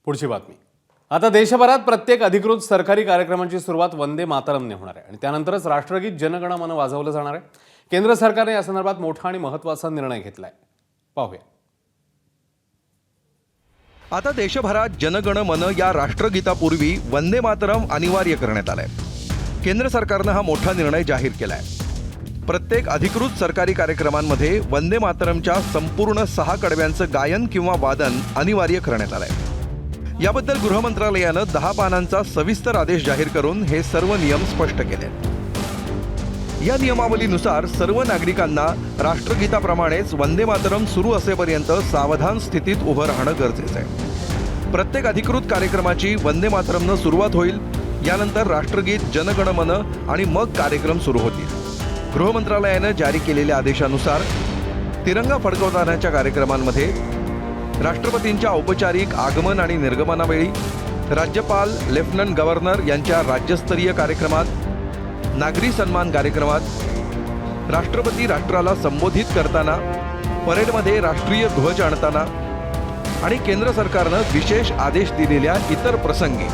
पुढची बातमी। आता देशभरात प्रत्येक अधिकृत सरकारी कार्यक्रमांची सुरुवात वंदे मातरमने होणार आहे आणि त्यानंतरच राष्ट्रगीत जन गण मन वाजवलं जाणार आहे। केंद्र सरकारने या संदर्भात मोठा आणि महत्त्वाचा निर्णय घेतलाय। पाहूया। आता देशभरात जन गण मन या राष्ट्रगीतापूर्वी वंदे मातरम अनिवार्य करण्यात आलंय। केंद्र सरकारनं हा मोठा निर्णय जाहीर केलाय। प्रत्येक अधिकृत सरकारी कार्यक्रमांमध्ये वंदे मातरमच्या संपूर्ण 6 कडव्यांचं गायन किंवा वादन अनिवार्य करण्यात आलंय। याबद्दल गृह मंत्रालयानं 10 पानांचा सविस्तर आदेश जाहीर करून हे सर्व नियम स्पष्ट केले। या नियमावलीनुसार सर्व नागरिकांना राष्ट्रगीताप्रमाणेच वंदे मातरम सुरू असेपर्यंत सावधान स्थितीत उभं राहणं गरजेचं आहे। प्रत्येक अधिकृत कार्यक्रमाची वंदे मातरमनं सुरुवात होईल। यानंतर राष्ट्रगीत जन गण मन आणि मग कार्यक्रम सुरू होतील। गृह मंत्रालयानं जारी केलेल्या आदेशानुसार तिरंगा फडकवतानाच्या कार्यक्रमांमध्ये राष्ट्रपतींच्या औपचारिक आगमन आणि निर्गमनावेळी, राज्यपाल, लेफ्टनंट गव्हर्नर यांच्या राज्यस्तरीय कार्यक्रमात, नागरी सन्मान कार्यक्रमात, राष्ट्रपती राष्ट्राला संबोधित करताना, परेडमध्ये राष्ट्रीय ध्वज आणताना आणि केंद्र सरकारनं विशेष आदेश दिलेल्या इतर प्रसंगी,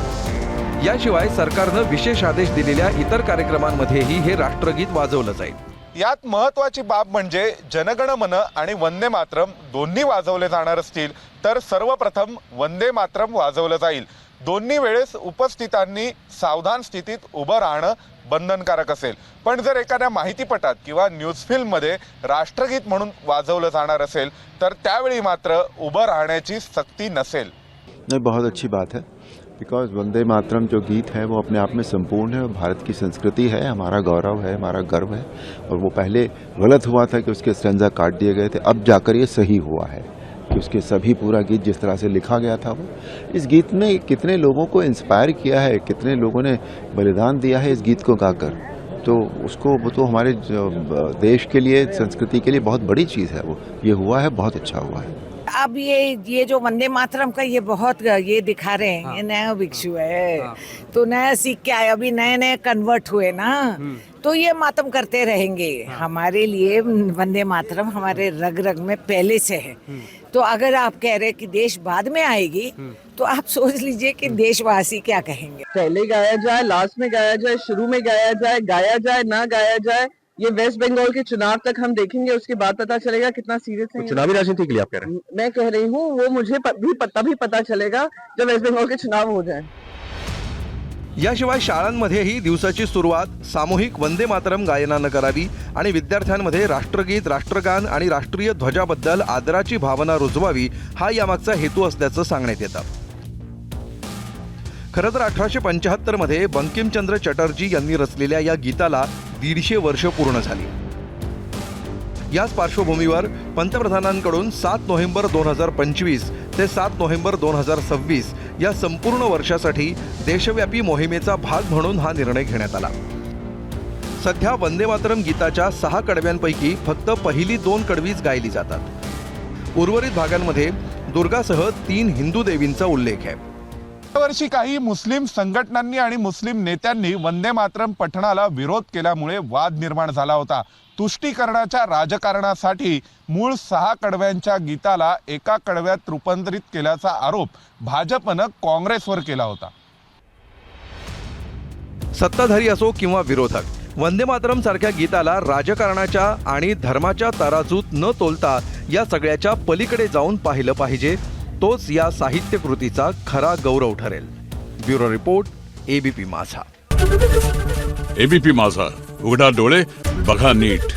याशिवाय सरकारनं विशेष आदेश दिलेल्या इतर कार्यक्रमांमध्येही हे राष्ट्रगीत वाजवलं जाईल। यात महत्त्वाची बाब म्हणजे जनगण मन आणि वंदे मातरम दोन्ही वाजवले जाणार असतील तर सर्वप्रथम वंदे मातरम वाजवलं जाईल। दोन्ही वेळेस उपस्थितांनी सावधान स्थितीत उभं राहणं बंधनकारक असेल। पण जर एखाद्या माहितीपटात किंवा न्यूज फिल्ममध्ये राष्ट्रगीत म्हणून वाजवलं जाणार असेल तर त्यावेळी मात्र उभं राहण्याची सक्ती नसेल। नहीं, बहुत अच्छी बात है बिकॉज वंदे मातरम जो गीत है वो अपने आप में संपूर्ण है। भारत की संस्कृति है, हमारा गौरव है, हमारा गर्व है। और वो पहले गलत हुआ था कि उसके स्टैंजा काट दिए गए थे, अब जाकर ये सही हुआ है कि उसके सभी पूरा गीत जिस तरह से लिखा गया था वो इस गीत में कितने लोगों को इंस्पायर किया है, कितने लोगों ने बलिदान दिया है इस गीत को गाकर। तो उसको वो तो हमारे देश के लिए, संस्कृति के लिए बहुत बड़ी चीज़ है। वो ये हुआ है, बहुत अच्छा हुआ है। अब ये जो वंदे मातरम का ये बहुत ये दिखा रहे हैं। ये नया भिक्षु है तो नया सीख के आए, अभी नए नए कन्वर्ट हुए ना, तो ये मातम करते रहेंगे। हमारे लिए वंदे मातरम हमारे रग रग में पहले से है। तो अगर आप कह रहे कि देश बाद में आएगी तो आप सोच लीजिए कि देशवासी क्या कहेंगे। पहले गाया जाए, लास्ट में गाया जाए, शुरू में गाया जाए ना गाया जाए, ये वेस्ट बंगाल के चुनाव तक हम देखेंगे, उसके बाद पता चलेगा कितना सीरियस है। चुनावी राजनीति के लिए आप कह रहे हैं? मैं कह रही हूँ वो मुझे भी पता चलेगा जब वेस्ट बंगाल के चुनाव हो जाए। याशिवाय शाळांमध्येही दिवसाची सुरुवात सामूहिक वंदे मातरम गायनानं करावी आणि विद्यार्थ्यांमध्ये राष्ट्रगीत, राष्ट्रगान आणि राष्ट्रीय ध्वजाबद्दल आदराची भावना रुजवावी, हा यामागचा हेतू असल्याचं सांगण्यात येतं। खरं तर 1875 मध्ये बंकिमचंद्र चटर्जी यांनी रचलेल्या या गीताला 150 वर्ष पूर्ण झाली। याच पार्श्वभूमीवर पंतप्रधानांकडून 7 नोव्हेंबर 2025 ते 7 नोव्हेंबर 2026 या संपूर्ण वर्षासाठी देशव्यापी मोहिमेचा भाग म्हणून हा निर्णय घेण्यात आला। सध्या वंदे मातरम गीताच्या 6 कडव्यांपैकी फक्त पहिली 2 कडवीच गायली जातात। उर्वरित भागांमध्ये दुर्गासह 3 हिंदू देवींचा उल्लेख आहे। यावर्षी काही मुस्लिम संघटनांनी आणि मुस्लिम नेत्यांनी वंदे मातरम पठणाला विरोध केल्यामुळे वाद निर्माण झाला होता। तुष्टीकरणाच्या राजकारणासाठी मूळ 6 कडव्यांच्या गीताला एका कडव्यात रूपांतरित केल्याचा आरोप भाजपनं काँग्रेसवर केला होता। सत्ताधारी असो किंवा विरोधक, वंदे मातरम सारख्या गीताला राजकारणाच्या आणि धर्माच्या तराजूत न तोलता या सगळ्याच्या पलीकडे जाऊन पाहिलं पाहिजे। तोच या साहित्य कृतीचा खरा गौरव ठरेल। ब्युरो रिपोर्ट, एबीपी माझा। एबीपी माझा, उघडा डोळे बघा नीट।